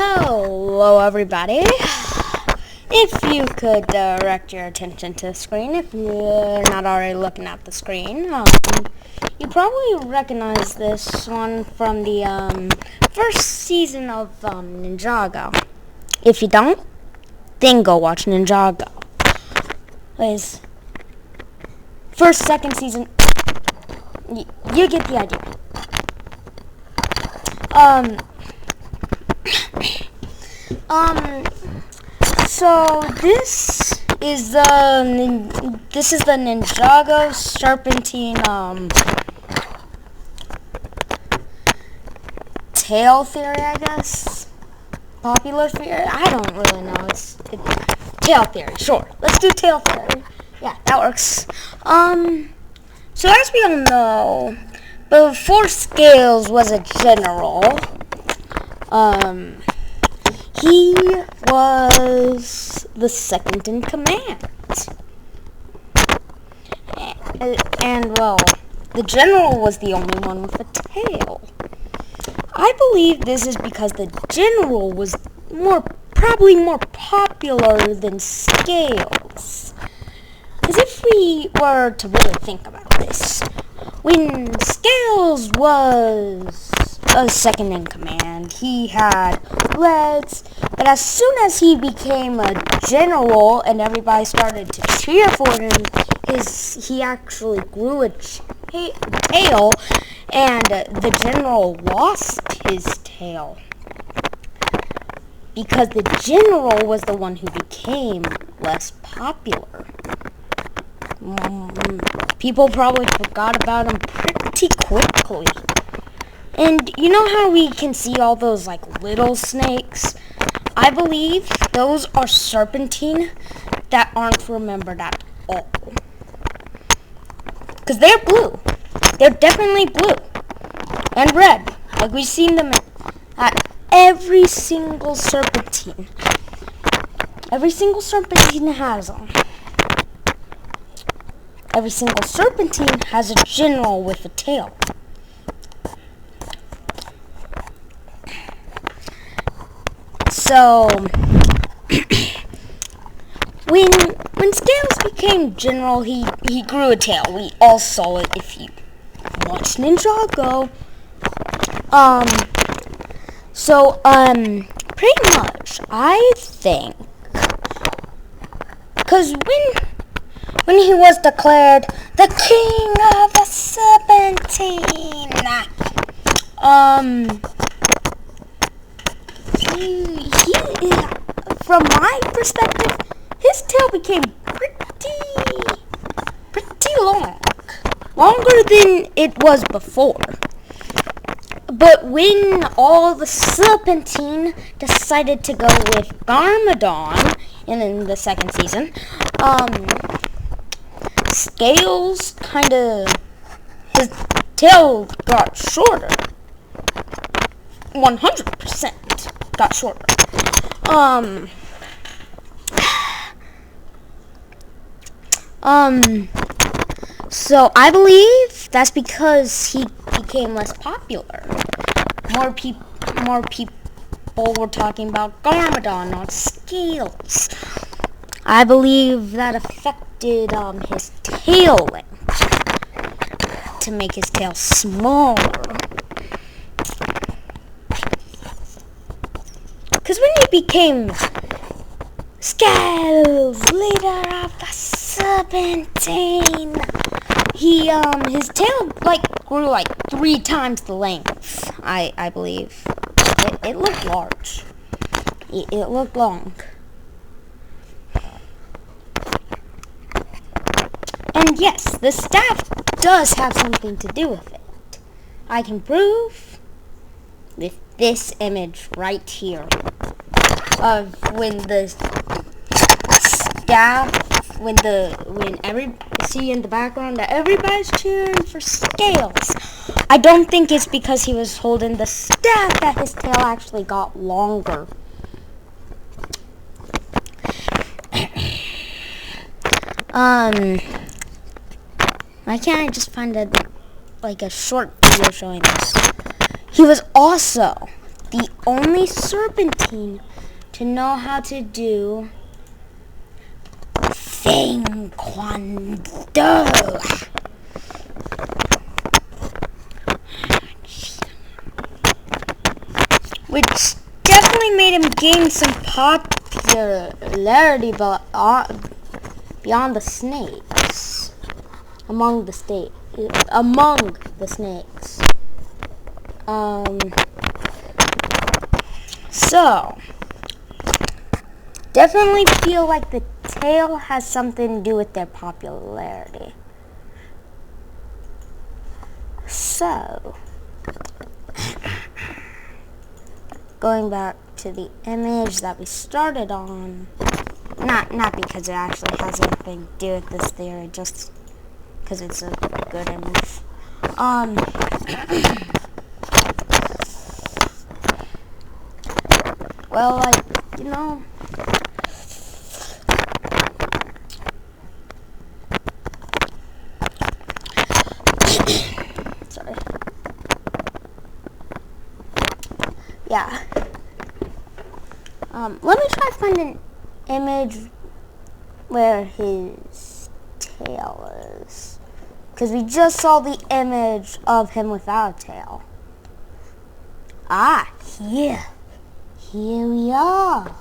Hello everybody. If you could direct your attention to the screen, if you're not already looking at the screen, you probably recognize this one from the first season of Ninjago. If you don't, then go watch Ninjago. Anyways, first, second season, you get the idea. So this is the Ninjago Serpentine tail theory, I guess. Popular theory? I don't really know. It's tail theory. Sure, let's do tail theory. Yeah, that works. So as we all know, before Scales was a general, he was the second in command. And well, the general was the only one with a tail. I believe this is because the general was probably more popular than Scales. Because if we were to really think about this, when Scales was a second in command, he had legs, but as soon as he became a general and everybody started to cheer for him, he actually grew a tail, and the general lost his tail. Because the general was the one who became less popular. People probably forgot about him pretty quickly. And you know how we can see all those like little snakes? I believe those are serpentine that aren't remembered at all. Because they're blue. They're definitely blue. And red. Like we've seen them at every single serpentine. Every single serpentine has them. Every single serpentine has a general with a tail. So, when Scales became general, he grew a tail. We all saw it if you watched Ninjago. Pretty much, I think, because when he was declared the king of the Serpentine, from my perspective, his tail became pretty long. Longer than it was before. But when all the Serpentine decided to go with Garmadon in the second season, Scales his tail got shorter. 100% got shorter. So I believe that's because he became less popular. More people were talking about Garmadon, not Scales. I believe that affected his tail length to make his tail smaller. Because when he became Scales, leader of the Serpentine, his tail grew 3 times the length. I believe it looked large. It looked long. And yes, the staff does have something to do with it. I can prove with this image right here of when the staff, see in the background that everybody's cheering for Scales. I don't think it's because he was holding the staff that his tail actually got longer. Why can't I just find a short video showing this? He was also the only serpentine to know how to do Thing Quando. Which definitely made him gain some popularity beyond the snakes. Among the snakes. So, definitely feel like the tail has something to do with their popularity. So, going back to the image that we started on, not because it actually has anything to do with this theory, just because it's a good image. Well, like, you know, sorry. Yeah. Let me try to find an image where his tail is. Because we just saw the image of him without a tail. Ah, here. Here we are.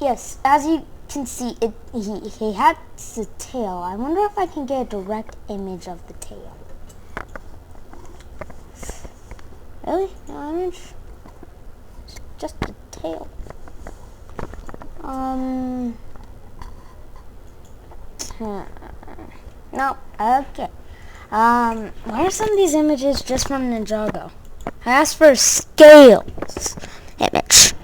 Yes, as you can see, he has a tail. I wonder if I can get a direct image of the tail. Really? No image? It's just a tail. No. Okay. Why are some of these images just from Ninjago? I asked for a scales image.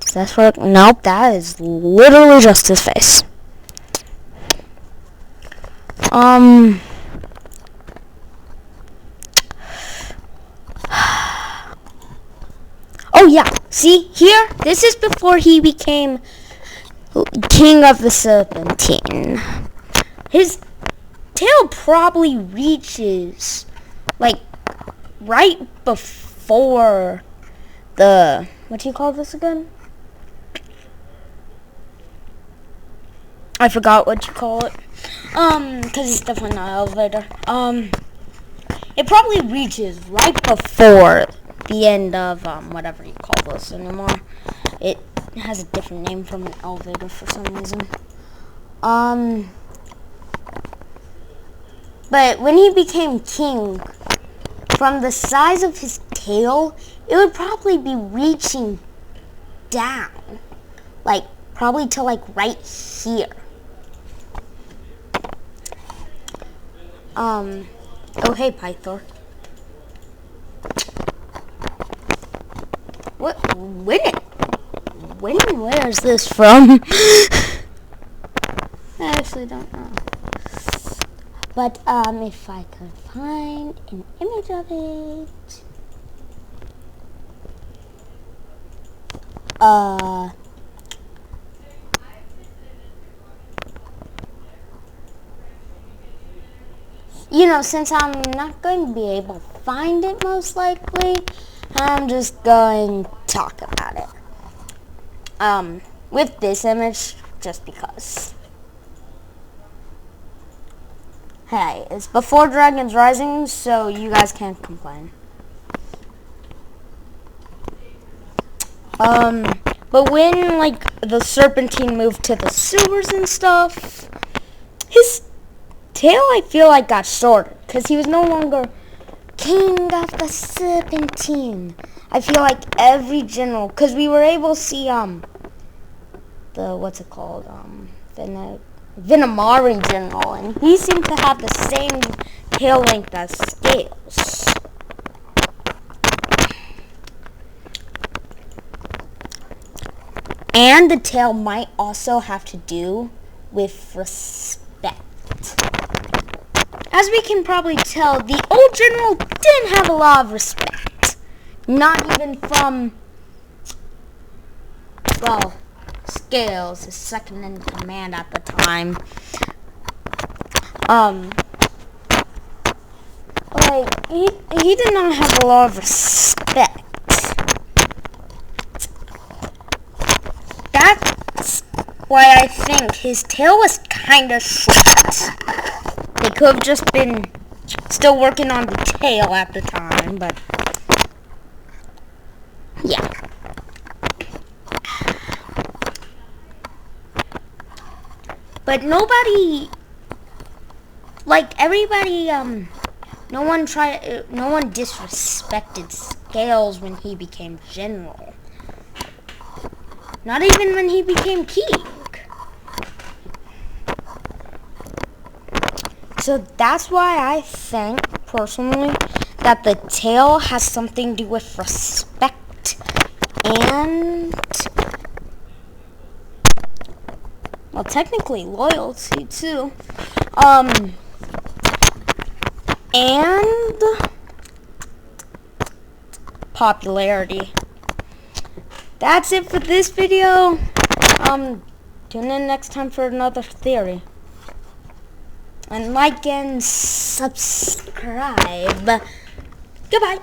Does that work? Nope, that is literally just his face. Oh yeah, see here? This is before he became King of the Serpentine. His tail probably reaches, like, right before the, what do you call this again? I forgot what you call it. Because it's definitely not an elevator. It probably reaches right before the end of, whatever you call this anymore. It has a different name from an elevator for some reason. But when he became king, from the size of his tail, it would probably be reaching down. Like, probably to, like, right here. Oh, hey, Pythor. Where is this from? I actually don't know. But, if I could find an image of it. You know, since I'm not going to be able to find it most likely, I'm just going to talk about it. With this image, just because. Hey, it's before Dragon's Rising, so you guys can't complain. But when, like, the Serpentine moved to the sewers and stuff, his tail, I feel like, got shorter, because he was no longer King of the Serpentine. I feel like every general, because we were able to see, what's it called, Venomari general, and he seemed to have the same tail length as Scales. And the tail might also have to do with respect. As we can probably tell, the old general didn't have a lot of respect. Not even from, well, Scales, his second in command at the time. Like, he did not have a lot of respect. That's why I think his tail was kind of short. They could have just been still working on the tail at the time, but yeah. But nobody, like everybody, no one disrespected Scales when he became general. Not even when he became king. So that's why I think, personally, that the tail has something to do with respect and, well, technically loyalty too. And popularity. That's it for this video. Tune in next time for another theory. And like and subscribe. Goodbye.